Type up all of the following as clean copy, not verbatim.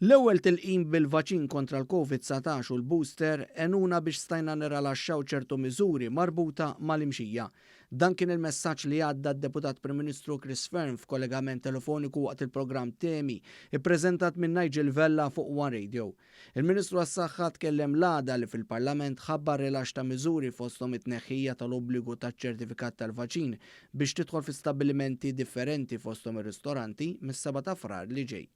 L-ewwel tilqim bil-vaċin kontra l-COVID-19 u l-booster enuna biex stajna niralaxxaw ċertu miżuri marbuta mal-imxija. Dan kien il-messaġġ li għadda d-Deputat Prim Ministru Chris Fearn f'kollegament telefoniku waqt il-programm Temi ippreżentat minn Nigel Vella fuq One Radio. Il-Ministru għas-Saħħa tkellem l-għada li fil-Parlament ħabbar rilax ta' miżuri fosthom it-tneħħija tal-obbligu taċ-ċertifikat tal-vaċin biex tidħol fi stabbilimenti differenti fosthom ir-ristoranti mis-7 ta' Frar li ġej.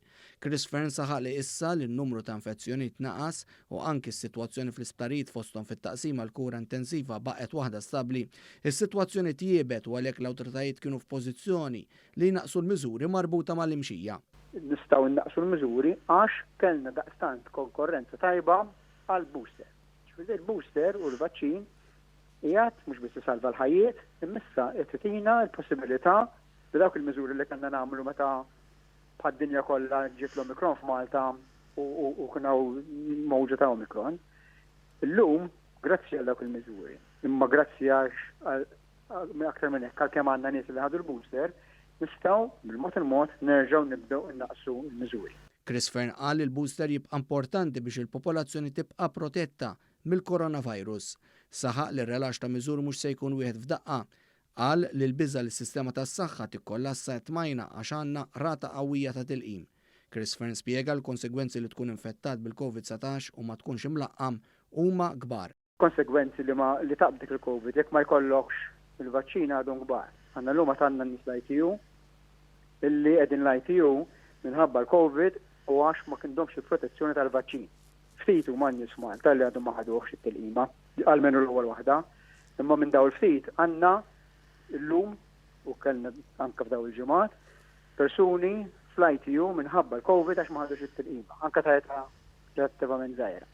Chris Fearn saħaq li issa li n-numru ta' infezzjonijiet naqas u anki s-sitwazzjoni fl-isptarijiet fosthom fit-taqsima l-kura intensiva baqgħet waħda stabbli, is-sitwazzjoni tjiebet u għalhekk l-awtoritajiet kienu f'pożizzjoni li jnaqsu l-miżuri marbuta mal-imxija. Nistgħu naqsu l-miżuri għax kellna daqstant konkurrenza tajba għall-booster. Il-booster u l-vaċċin qiegħed mhux biss isalva l-ħajjiet, imissa qed titina l-possibilità li dawk il-miżuri li kellna nagħmlu meta bħad-dinja kollha ġiet l-Omikron f'Malta u kienaw mowġa ta' Omikron. Illum, grazzi għal dawk il-miżuri, imma grazzi għal aktar minn hekk kemm għandna nies li ħadu l-booster, nistgħu bil-mod il-mod nerġgħu nibdew innaqsu l-miżuri. Chris Fearn qal il-booster jibqa' importanti biex il-popolazzjoni tibqa' protetta mill-coronavirus. Saħaq li r-relax ta' miżuri mhux se jkun wieħed f'daqqa. Qal li l-biża li s-sistema tas-saħħa tikkollassa tmajna għax għandna rata qawwija ta' tilqim. Chris Fearn spjega l-konsegwenzi li tkun infettat bil-COVID-19 u ma tkunx imlaqqam huma kbar. Konsegwenzi li taqbdik il-COVID jekk ma jkollokx il-vaċċina għadhom kbar. Għandna llum għandna nies l-ITU illi qegħdin l-ITU minħabba l-COVID u għax ma kindomx il-protezzjoni tal-vaċċin. Ftit huma nies Malta li għadhom ma ħaduhx it-tilqima, għalmenu l-ewwel waħda, imma minn daw il-ftit għandna illum u kellna anke f'daw il-ġimgħat persuni fl-ITU minħabba l-COVID għax ma ħadux it-tilqima, anke ta' età relattivament żgħira.